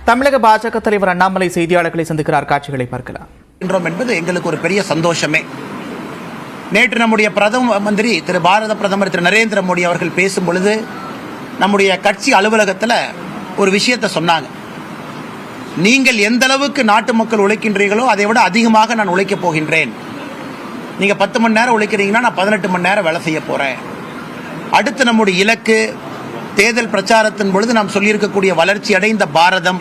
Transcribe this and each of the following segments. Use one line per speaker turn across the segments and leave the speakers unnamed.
தமிழக பாஜக தலைவர் அண்ணாமலை செய்தியாளர்களை சந்திக்கிறார். காட்சிகளை பார்க்கலாம்.
என்பது எங்களுக்கு ஒரு பெரிய சந்தோஷமே. நேற்று நம்முடைய பிரதம மந்திரி பாரத பிரதமர் திரு நரேந்திர மோடி அவர்கள் பேசும் பொழுது நம்முடைய கட்சி அலுவலகத்தில் ஒரு விஷயத்தை சொன்னாங்க. நீங்கள் எந்த அளவுக்கு நாட்டு மக்கள் உழைக்கின்றீர்களோ அதை விட அதிகமாக நான் உழைக்கப் போகின்றேன். நீங்கள் 10 மணி நேரம் உழைக்கிறீங்கன்னா நான் 18 மணி நேரம் வேலை செய்ய போகிறேன். அடுத்து நம்முடைய இலக்கு தேர்தல் பிரச்சாரத்தின் பொழுது நாம் சொல்லியிருக்கக்கூடிய வளர்ச்சி அடைந்த பாரதம்,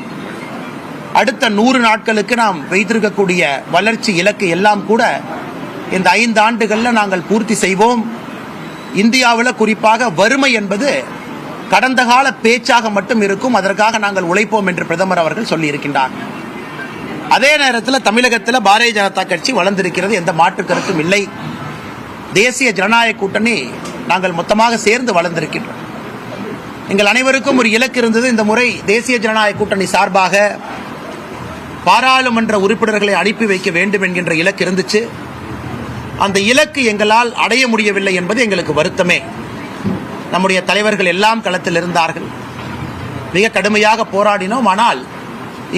அடுத்த 100 நாட்களுக்கு நாம் வைத்திருக்கக்கூடிய வளர்ச்சி இலக்கு எல்லாம் கூட இந்த 5 ஆண்டுகளில் நாங்கள் பூர்த்தி செய்வோம். இந்தியாவில் குறிப்பாக வறுமை என்பது கடந்த கால பேச்சாக மட்டும் இருக்கும், அதற்காக நாங்கள் உழைப்போம் என்று பிரதமர் அவர்கள் சொல்லியிருக்கின்றார். அதே நேரத்தில் தமிழகத்தில் பாரதிய ஜனதா கட்சி வளர்ந்திருக்கிறது, எந்த மாற்று கருத்தும் இல்லை. தேசிய ஜனநாயக கூட்டணி நாங்கள் மொத்தமாக சேர்ந்து வளர்ந்திருக்கின்றோம். எங்கள் அனைவருக்கும் ஒரு இலக்கு இருந்தது. இந்த முறை தேசிய ஜனநாயக கூட்டணி சார்பாக பாராளுமன்ற உறுப்பினர்களை அனுப்பி வைக்க வேண்டும் என்கின்ற இலக்கு இருந்துச்சு. அந்த இலக்கு எங்களால் அடைய முடியவில்லை என்பது எங்களுக்கு வருத்தமே. நம்முடைய தலைவர்கள் எல்லாம் களத்தில் இருந்தார்கள், மிக கடுமையாக போராடினோம். ஆனால்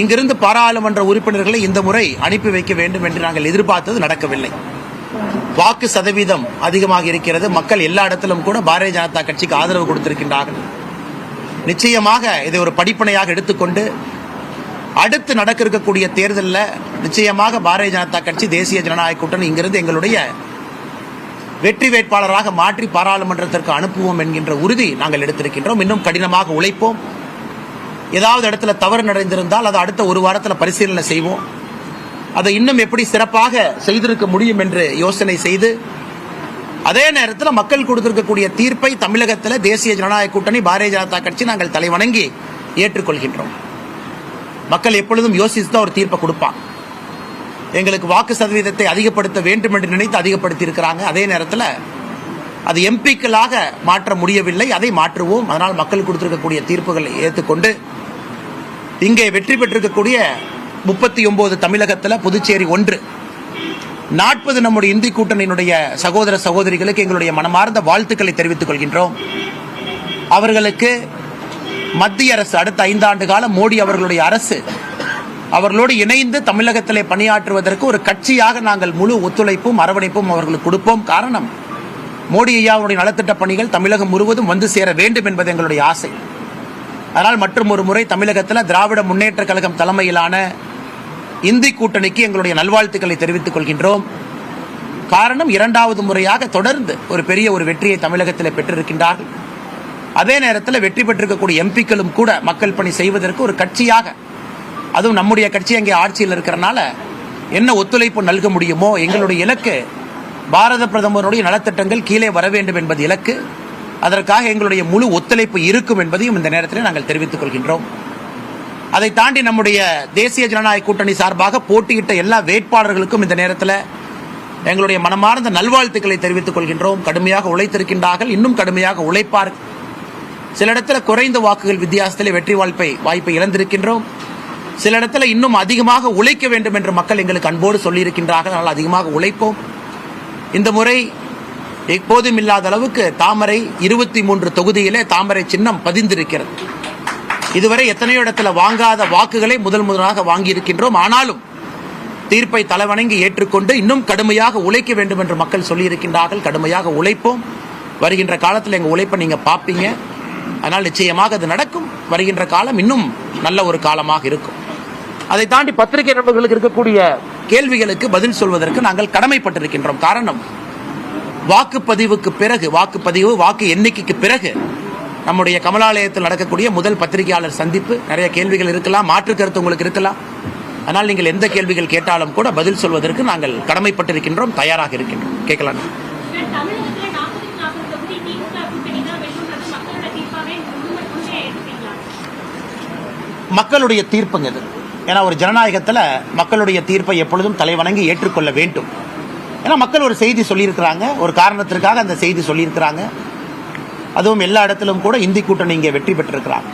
இங்கிருந்து பாராளுமன்ற உறுப்பினர்களை இந்த முறை அனுப்பி வைக்க வேண்டும் என்று நாங்கள் எதிர்பார்த்தது நடக்கவில்லை. வாக்கு சதவீதம் அதிகமாக இருக்கிறது. மக்கள் எல்லா இடத்திலும் கூட பாரதிய ஜனதா கட்சிக்கு ஆதரவு கொடுத்திருக்கின்றார்கள். நிச்சயமாக இதை ஒரு படிப்பனையாக எடுத்துக்கொண்டு அடுத்து நடக்க இருக்கக்கூடிய தேர்தலில் நிச்சயமாக பாரதிய ஜனதா கட்சி தேசிய ஜனநாயக கூட்டணி இங்கிருந்து எங்களுடைய வெற்றி வேட்பாளராக மாற்றி பாராளுமன்றத்திற்கு அனுப்புவோம் என்கின்ற உறுதி நாங்கள் எடுத்திருக்கின்றோம். இன்னும் கடினமாக உழைப்போம். ஏதாவது இடத்துல தவறு நடந்திருந்தால் அதை அடுத்த ஒரு வாரத்தில் பரிசீலனை செய்வோம். அதை இன்னும் எப்படி சிறப்பாக செய்திருக்க முடியும் என்று யோசனை செய்து, அதே நேரத்தில் மக்கள் கொடுத்திருக்கக்கூடிய தீர்ப்பை தமிழகத்தில் தேசிய ஜனநாயக கூட்டணி பாரதிய ஜனதா கட்சி நாங்கள் தலைவணங்கி ஏற்றுக்கொள்கின்றோம். மக்கள் எப்பொழுதும் யோசித்து தான் ஒரு தீர்ப்பை கொடுப்பாங்க. எங்களுக்கு வாக்கு சதவீதத்தை அதிகப்படுத்த வேண்டும் என்று நினைத்து அதிகப்படுத்தி இருக்கிறாங்க. அதே நேரத்தில் அது எம்பிக்களாக மாற்ற முடியவில்லை, அதை மாற்றுவோம். அதனால் மக்கள் கொடுத்திருக்கக்கூடிய தீர்ப்புகளை ஏற்றுக்கொண்டு இங்கே வெற்றி பெற்றிருக்கக்கூடிய 39 தமிழகத்தில் புதுச்சேரி 1 40 நம்முடைய இந்தி கூட்டணியினுடைய சகோதர சகோதரிகளுக்கு எங்களுடைய மனமார்ந்த வாழ்த்துக்களை தெரிவித்துக் கொள்கின்றோம். அவர்களுக்கு மத்திய அரசு அடுத்த 5 ஆண்டு காலம் மோடி அவர்களுடைய அரசு அவர்களோடு இணைந்து தமிழகத்திலே பணியாற்றுவதற்கு ஒரு கட்சியாக நாங்கள் முழு ஒத்துழைப்பும் அரவணைப்பும் அவர்களுக்கு கொடுப்போம். காரணம், மோடி ஐயாவுடைய நலத்திட்ட பணிகள் தமிழகம் முழுவதும் வந்து சேர வேண்டும் என்பது எங்களுடைய ஆசை. அதனால் மற்றும் ஒரு முறை தமிழகத்தில் திராவிட முன்னேற்ற கழகம் தலைமையிலான இந்தி கூட்டணிக்கு எங்களுடைய நல்வாழ்த்துக்களை தெரிவித்துக் கொள்கின்றோம். காரணம், 2வது முறையாக தொடர்ந்து ஒரு பெரிய ஒரு வெற்றியை தமிழகத்தில் பெற்றிருக்கின்றார்கள். அதே நேரத்தில் வெற்றி பெற்றிருக்கக்கூடிய எம்பிக்களும் கூட மக்கள் பணி செய்வதற்கு ஒரு கட்சியாக, அதுவும் நம்முடைய கட்சி அங்கே ஆட்சியில் இருக்கிறனால என்ன ஒத்துழைப்பு நல்க முடியுமோ, எங்களுடைய இலக்கு பாரத பிரதமருடைய நலத்திட்டங்கள் கீழே வர வேண்டும் என்பது இலக்கு. அதற்காக எங்களுடைய முழு ஒத்துழைப்பு இருக்கும் என்பதையும் இந்த நேரத்தில் நாங்கள் தெரிவித்துக் கொள்கின்றோம். அதை தாண்டி நம்முடைய தேசிய ஜனநாயக கூட்டணி சார்பாக போட்டியிட்ட எல்லா வேட்பாளர்களுக்கும் இந்த நேரத்தில் எங்களுடைய மனமார்ந்த நல்வாழ்த்துக்களை தெரிவித்துக் கொள்கின்றோம். கடுமையாக உழைத்திருக்கின்றார்கள், இன்னும் கடுமையாக உழைப்பார்கள். சில இடத்துல குறைந்த வாக்குகள் வித்தியாசத்தில் வெற்றி வாய்ப்பை இழந்திருக்கின்றோம். சில இடத்துல இன்னும் அதிகமாக உழைக்க வேண்டும் என்று மக்கள் எங்களுக்கு அன்போடு சொல்லியிருக்கின்றார்கள். அதனால் அதிகமாக உழைப்போம். இந்த முறை எப்போதும் இல்லாத அளவுக்கு தாமரை 23 தொகுதியிலே தாமரை சின்னம் பதிந்திருக்கிறது. இதுவரை எத்தனையோ இடத்துல வாங்காத வாக்குகளை முதலாக வாங்கியிருக்கின்றோம். ஆனாலும் தீர்ப்பை தலைவணங்கி ஏற்றுக்கொண்டு இன்னும் கடுமையாக உழைக்க வேண்டும் என்று மக்கள் சொல்லியிருக்கின்றார்கள். கடுமையாக உழைப்போம். வருகின்ற காலத்தில் எங்கள் உழைப்பை நீங்க பார்ப்பீங்க. அதனால் நிச்சயமாக அது நடக்கும். வருகின்ற காலம் இன்னும் நல்ல ஒரு காலமாக இருக்கும். அதை தாண்டி பத்திரிகை நண்பர்களுக்கு இருக்கக்கூடிய கேள்விகளுக்கு பதில் சொல்வதற்கு நாங்கள் கடமைப்பட்டிருக்கின்றோம். காரணம், வாக்குப்பதிவுக்கு பிறகு வாக்கு எண்ணிக்கைக்கு பிறகு நம்முடைய கமலாலயத்தில் நடக்கக்கூடிய முதல் பத்திரிகையாளர் சந்திப்பு. நிறைய கேள்விகள் இருக்கலாம், மாற்று கருத்து உங்களுக்கு இருக்கலாம். ஆனால் நீங்கள் எந்த கேள்விகள் கேட்டாலும் கூட பதில் சொல்வதற்கு நாங்கள் கடமைப்பட்டிருக்கின்றோம், தயாராக இருக்கின்றோம். கேட்கலாம். மக்களுடைய தீர்ப்புங்க இது. ஏன்னா ஒரு ஜனநாயகத்தில் மக்களுடைய தீர்ப்பை எப்பொழுதும் தலைவணங்கி ஏற்றுக்கொள்ள வேண்டும். ஏன்னா மக்கள் ஒரு செய்தி சொல்லியிருக்கிறாங்க, ஒரு காரணத்திற்காக அந்த செய்தி சொல்லியிருக்கிறாங்க. அதுவும் எல்லா இடத்திலும் கூட இந்தி கூட்டணி இங்கே வெற்றி பெற்றிருக்கிறாங்க.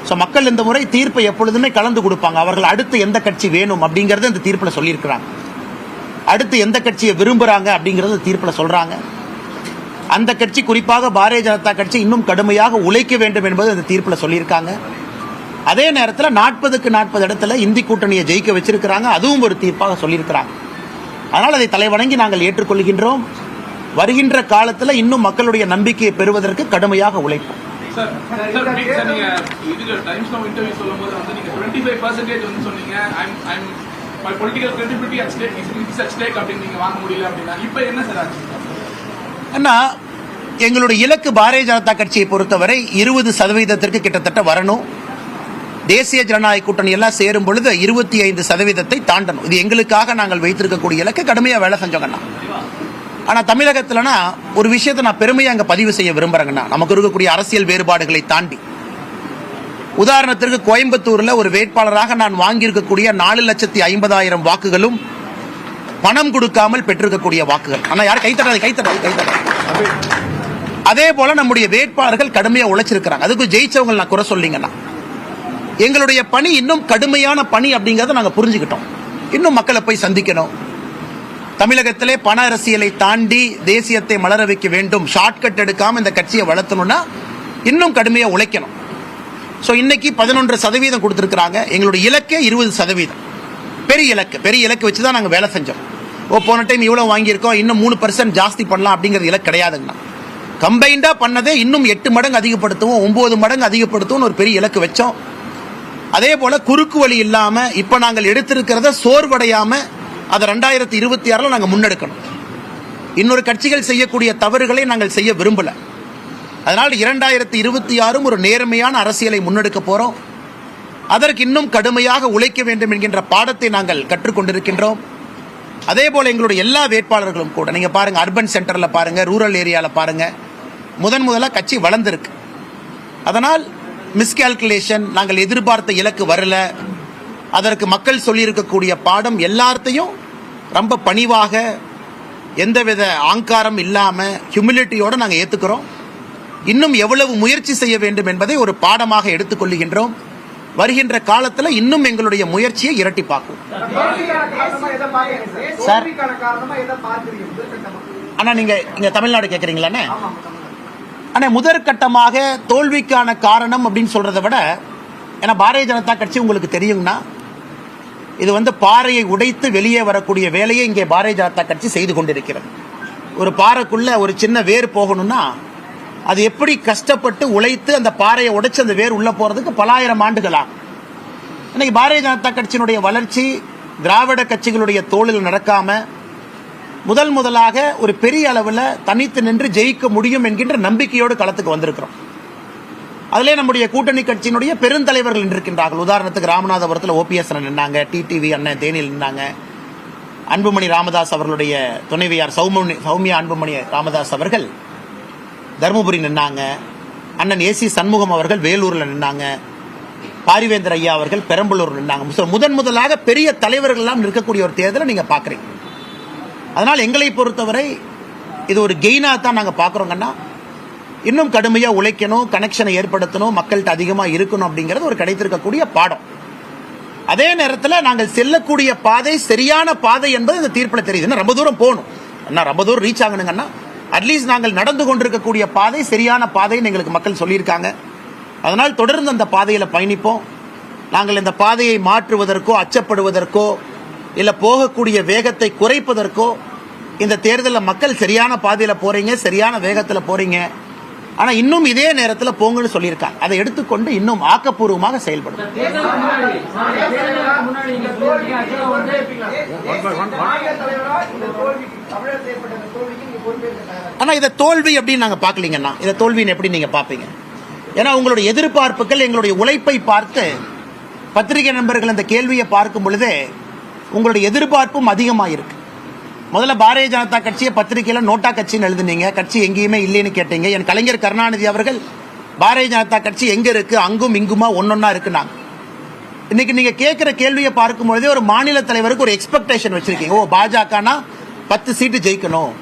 ஸோ மக்கள் இந்த முறை தீர்ப்பை எப்பொழுதுமே கலந்து கொடுப்பாங்க. அவர்கள் அடுத்து எந்த கட்சி வேணும் அப்படிங்கறத இந்த தீர்ப்பில் சொல்லியிருக்கிறாங்க. அடுத்து எந்த கட்சியை விரும்புறாங்க அப்படிங்கறத தீர்ப்பில் சொல்றாங்க. அந்த கட்சி குறிப்பாக பாரதிய ஜனதா கட்சி இன்னும் கடுமையாக உழைக்க வேண்டும் என்பது அந்த தீர்ப்பில் சொல்லியிருக்காங்க. அதே நேரத்தில் 40க்கு 40 இடத்துல இந்தி கூட்டணியை ஜெயிக்க வச்சிருக்கிறாங்க. அதுவும் ஒரு தீர்ப்பாக சொல்லியிருக்கிறாங்க. அதனால் அதை தலைவணங்கி நாங்கள் ஏற்றுக்கொள்கின்றோம். வருகின்ற காலத்தில் இன்னும் மக்களுடைய நம்பிக்கையை பெறுவதற்கு கடுமையாக உழைப்போம். அண்ணா, எங்களுடைய இலக்கு பாரதிய ஜனதா கட்சியை பொறுத்தவரை 20% கிட்டத்தட்ட வரணும். தேசிய ஜனநாயக கூட்டணி எல்லாம் சேரும் பொழுது 25% தாண்டணும். இது எங்களுக்காக நாங்கள் வைத்திருக்கக்கூடிய இலக்கு. கடுமையாக வேலை செஞ்சோங்கண்ணா. ஆனால் தமிழகத்தில்னா ஒரு விஷயத்தை நான் பெருமையாக அங்கே பதிவு செய்ய விரும்புகிறேங்கண்ணா. நமக்கு இருக்கக்கூடிய அரசியல் வேறுபாடுகளை தாண்டி, உதாரணத்திற்கு கோயம்புத்தூரில் ஒரு வேட்பாளராக நான் வாங்கியிருக்கக்கூடிய 4,50,000 வாக்குகளும் பணம் கொடுக்காமல் பெற்றிருக்கக்கூடிய வாக்குகள். ஆனால் யாரும் கைத்தட்டாது. அதே போல நம்முடைய வேட்பாளர்கள் கடுமையாக உழைச்சிருக்கிறாங்க. அதுக்கு ஜெயிச்சவங்க நான் குறை சொல்லிங்கன்னா, எங்களுடைய பணி இன்னும் கடுமையான பணி அப்படிங்கிறத நாங்கள் புரிஞ்சுக்கிட்டோம். இன்னும் மக்களை போய் சந்திக்கணும். தமிழகத்திலே பண அரசியலை தாண்டி தேசியத்தை மலர வைக்க வேண்டும். ஷார்ட்கட் எடுக்காம இந்த கட்சியை வளர்த்தணும்னா இன்னும் கடுமையாக உழைக்கணும். ஸோ இன்னைக்கு 11% கொடுத்துருக்குறாங்க. எங்களுடைய இலக்கே 20%. பெரிய இலக்கு வச்சு தான் நாங்கள் வேலை செஞ்சோம். போன டைம் இவ்வளோ வாங்கியிருக்கோம், இன்னும் 3% ஜாஸ்தி பண்ணலாம் அப்படிங்கிறது இலக்கு கிடையாதுங்கண்ணா. கம்பைண்டாக பண்ணதே இன்னும் 8 மடங்கு அதிகப்படுத்துவோம், 9 மடங்கு அதிகப்படுத்துவோம் ஒரு பெரிய இலக்கு வச்சோம். அதே போல குறுக்கு வழி இல்லாமல் இப்போ நாங்கள் எடுத்திருக்கிறத சோர்வடையாமல் அதை 2026 நாங்கள் முன்னெடுக்கணும். இன்னொரு கட்சிகள் செய்யக்கூடிய தவறுகளை நாங்கள் செய்ய விரும்பல. அதனால் 2026 ஒரு நேர்மையான அரசியலை முன்னெடுக்க போறோம். அதற்கு இன்னும் கடுமையாக உழைக்க வேண்டும் என்கின்ற பாடத்தை நாங்கள் கற்றுக்கொண்டிருக்கின்றோம். அதே போல எங்களுடைய எல்லா வேட்பாளர்களும் கூட நீங்க பாருங்க, அர்பன் சென்டர்ல பாருங்க, ரூரல் ஏரியால பாருங்க, முதலாக கட்சி வளர்ந்திருக்கு. அதனால் மிஸ்கால்குலேஷன், நாங்கள் எதிர்பார்த்த இலக்கு வரல, அதற்கு மக்கள் சொல்லியிருக்கக்கூடிய பாடம் எல்லாத்தையும் ரொம்ப பணிவாக, எந்தவித ஆங்காரம் இல்லாமல் ஹியூமிலிட்டியோடு நாங்கள் ஏற்றுக்கிறோம். இன்னும் எவ்வளவு முயற்சி செய்ய வேண்டும் என்பதை ஒரு பாடமாக எடுத்துக்கொள்கின்றோம். வருகின்ற காலத்தில் இன்னும் எங்களுடைய முயற்சியை இரட்டிப்பாக்கும். சார், அண்ணா நீங்க இங்க தமிழ்நாடு கேட்குறீங்களாண்ணே? அண்ணா, முதற்கட்டமாக தோல்விக்கான காரணம் அப்படின்னு சொல்றதை விட, ஏன்னா பாரதிய ஜனதா கட்சி உங்களுக்கு தெரியுங்கண்ணா, இது பாறையை உடைத்து வெளியே வரக்கூடிய வேலையை இங்கே பாரதிய ஜனதா கட்சி செய்து கொண்டிருக்கிறது. ஒரு பாறைக்குள்ள ஒரு சின்ன வேர் போகணும்னா அது எப்படி கஷ்டப்பட்டு உழைத்து அந்த பாறையை உடைச்சு அந்த வேர் உள்ள போறதுக்கு பல ஆயிரம் ஆண்டுகள் ஆகும். இன்னைக்கு பாரதிய ஜனதா கட்சியினுடைய வளர்ச்சி திராவிட கட்சிகளுடைய தோளில் நடக்காம முதலாக ஒரு பெரிய அளவில் தனித்து நின்று ஜெயிக்க முடியும் என்கின்ற நம்பிக்கையோடு களத்துக்கு வந்திருக்கிறோம். அதிலே நம்முடைய கூட்டணி கட்சியினுடைய பெருந்தலைவர்கள் நின்றிருக்கின்றார்கள். உதாரணத்துக்கு ராமநாதபுரத்தில் OPS நின்னாங்க, டிடிவி அண்ணன் தேனியில் நின்னாங்க, அன்புமணி ராமதாஸ் அவர்களுடைய துணைவியார் சௌமியா அன்புமணி ராமதாஸ் அவர்கள் தருமபுரி நின்னாங்க, அண்ணன் AC சண்முகம் அவர்கள் வேலூரில் நின்னாங்க, பாரிவேந்தர் ஐயா அவர்கள் பெரம்பலூர் நின்னாங்க. முதலாக பெரிய தலைவர்கள் எல்லாம் நிற்கக்கூடிய ஒரு தேர்தலை நீங்க பாக்குறீங்க. அதனால் எங்களை பொறுத்தவரை இது ஒரு கெயினா தான் நாங்கள் பார்க்குறோங்கன்னா, இன்னும் கடுமையாக உழைக்கணும், கனெக்ஷனை ஏற்படுத்தணும், மக்கள்கிட்ட அதிகமாக இருக்கணும் அப்படிங்கிறது ஒரு கிடைத்திருக்கக்கூடிய பாடம். அதே நேரத்தில் நாங்கள் செல்லக்கூடிய பாதை சரியான பாதை என்பது இந்த தீர்ப்பில் தெரியுது. ரொம்ப தூரம் போகணும், ரொம்ப தூரம் ரீச் ஆகணுங்கன்னா அட்லீஸ்ட் நாங்கள் நடந்து கொண்டிருக்கக்கூடிய பாதை சரியான பாதைன்னு எங்களுக்கு மக்கள் சொல்லியிருக்காங்க. அதனால் தொடர்ந்து அந்த பாதையில் பயணிப்போம். நாங்கள் இந்த பாதையை மாற்றுவதற்கோ அச்சப்படுவதற்கோ இல்லை போகக்கூடிய வேகத்தை குறைப்பதற்கோ இந்த தேர்தலில் மக்கள் சரியான பாதையில் போறீங்க, சரியான வேகத்தில் போறீங்க, ஆனால் இன்னும் இதே நேரத்தில் போங்கன்னு சொல்லியிருக்காங்க. அதை எடுத்துக்கொண்டு இன்னும் ஆக்கப்பூர்வமாக செயல்படும். ஆனால் இதை தோல்வி அப்படின்னு நாங்கள் பார்க்கலீங்கன்னா, இதை தோல்வின்னு எப்படி நீங்க பார்ப்பீங்க? ஏன்னா உங்களுடைய எதிர்பார்ப்புகள் எங்களுடைய உழைப்பை பார்த்து பத்திரிகை நண்பர்கள் இந்த கேள்வியை பார்க்கும் பொழுதே உங்களுடைய எதிர்பார்ப்பும் அதிகமாக இருக்கு. முதல்ல பாரதிய ஜனதா கட்சியை பத்திரிகையில நோட்டா கட்சின்னு எழுதுனீங்க, கட்சி எங்கேயுமே இல்லைன்னு கேட்டீங்க. என் கலைஞர் கருணாநிதி அவர்கள் பாரதிய ஜனதா கட்சி எங்க இருக்கு, அங்கும் இங்குமா ஒன்னொன்னா இருக்குனாங்க. இன்னைக்கு நீங்க கேட்கிற கேள்வியை பார்க்கும் பொழுதே ஒரு மாநில தலைவருக்கு ஒரு எக்ஸ்பெக்டேஷன் வச்சிருக்கீங்க. பாஜகனா 10 சீட்டு ஜெயிக்கணும்,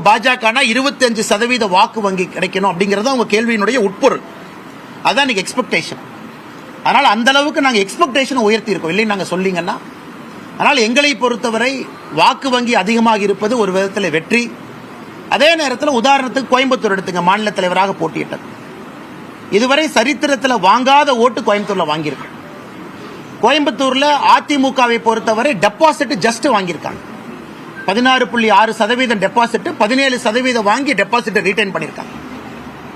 பாஜகனா 25% வாக்கு வங்கி கிடைக்கணும் அப்படிங்கறத உங்க கேள்வியினுடைய உட்பொருள். அதான் இன்னைக்கு எக்ஸ்பெக்டேஷன். அதனால அந்த அளவுக்கு நாங்க எக்ஸ்பெக்டேஷன் உயர்த்தி இருக்கோம், இல்லைன்னு நாங்க சொல்லிங்கன்னா. ஆனால் எங்களை பொறுத்தவரை வாக்கு வங்கி அதிகமாக இருப்பது ஒரு விதத்தில் வெற்றி. அதே நேரத்தில் உதாரணத்துக்கு கோயம்புத்தூர் எடுத்துங்க, மாநில தலைவராக போட்டியிட்டது. இதுவரை சரித்திரத்தில் வாங்காத ஓட்டு கோயம்புத்தூர்ல வாங்கியிருக்கு. கோயம்புத்தூர்ல அதிமுகவை பொறுத்தவரை டெபாசிட் ஜஸ்ட் வாங்கியிருக்காங்க. 16.6% டெபாசிட், 17% வாங்கி டெபாசிட் ரீடைன் பண்ணியிருக்காங்க.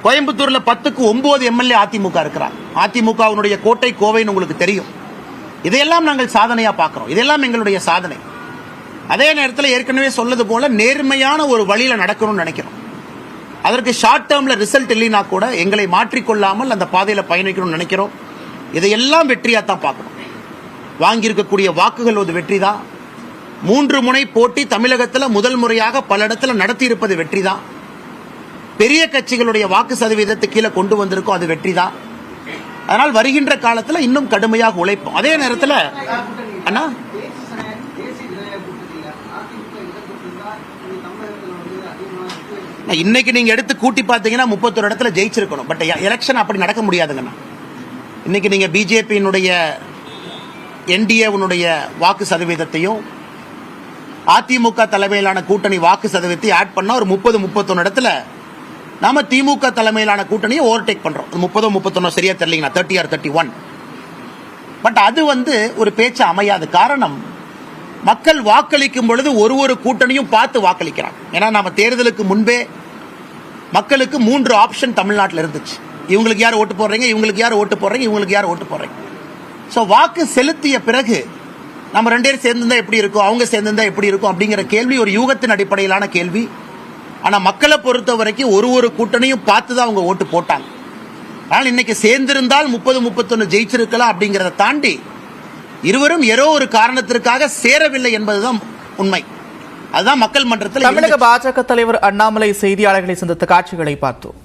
கோயம்புத்தூர்ல 10க்கு 9 எம்எல்ஏ அதிமுக இருக்கிறாங்க. அதிமுகவினுடைய கோட்டை கோவைன்னு உங்களுக்கு தெரியும். இதையெல்லாம் நாங்கள் சாதனையா பார்க்கிறோம். இதெல்லாம் எங்களுடைய சாதனை. அதே நேரத்தில் ஏற்கனவே சொன்னது போல நேர்மையான ஒரு வழியில நடக்கணும்னு நினைக்கிறோம். அதற்கு ஷார்ட் டேர்ம்ல ரிசல்ட் இல்லைனா கூட எங்களை மாற்றிக்கொள்ளாமல் அந்த பாதையில பயணிக்கணும்னு நினைக்கிறோம். இதையெல்லாம் வெற்றியா தான் பார்க்கணும். வாங்கியிருக்கக்கூடிய வாக்குகள் ஒரு வெற்றி தான். 3 முனை போட்டி தமிழகத்தில் முதல் முறையாக பல இடத்துல நடத்தி இருப்பது வெற்றி தான். பெரிய கட்சிகளுடைய வாக்கு சதவீதத்தை கீழே கொண்டு வந்திருக்கோம், அது வெற்றி தான். அதனால் வருகின்ற காலத்தில் இன்னும் கடுமையாக உழைப்போம். அதே நேரத்தில் அண்ணா இன்னைக்கு நீங்க எடுத்து கூட்டி பார்த்தீங்கன்னா 31 இடத்துல ஜெயிச்சிருக்கணும். பட் எலெக்ஷன் அப்படி நடக்க முடியாதுங்கண்ணா. இன்னைக்கு நீங்க பிஜேபியினுடைய என்டிஏனுடைய வாக்கு சதவீதத்தையும் அதிமுக தலைமையிலான கூட்டணி வாக்கு சதவீதத்தை ஆட் பண்ணா ஒரு 30-31 இடத்துல நாம திமுக தலைமையிலான கூட்டணியை ஓவர்டேக் பண்றோம். 30-31 சரியா தெரியலீங்கன்னா 30 or 31. பட் அது ஒரு பேச்சு அமையாது. காரணம், மக்கள் வாக்களிக்கும் பொழுது ஒரு கூட்டணியும் பார்த்து வாக்களிக்கிறாங்க. ஏன்னா நாம தேர்தலுக்கு முன்பே மக்களுக்கு 3 ஆப்ஷன் தமிழ்நாட்டில் இருந்துச்சு. இவங்களுக்கு யார் ஓட்டு போடுறீங்க, இவங்களுக்கு யார் ஓட்டு போடுறீங்க, இவங்களுக்கு யார் ஓட்டு போடுறீங்க. ஸோ வாக்கு செலுத்திய பிறகு நம்ம 2 பேரும் சேர்ந்திருந்தா எப்படி இருக்கும், அவங்க சேர்ந்திருந்தா எப்படி இருக்கும் அப்படிங்கிற கேள்வி ஒரு யூகத்தின் அடிப்படையிலான கேள்வி. ஆனா மக்களை பொறுத்த வரைக்கும் ஒரு கூட்டணியும் பார்த்து தான் அவங்க ஓட்டு போட்டாங்க. ஆனால் இன்னைக்கு சேர்ந்திருந்தால் 30-31 ஜெயிச்சிருக்கலாம் அப்படிங்கிறத தாண்டி இருவரும் ஏதோ ஒரு காரணத்திற்காக சேரவில்லை என்பதுதான் உண்மை. அதுதான் மக்கள் மன்றத்தில்
தமிழக பாஜக தலைவர் அண்ணாமலை செய்தியாளர்களை சந்தித்த காட்சிகளை பார்த்தோம்.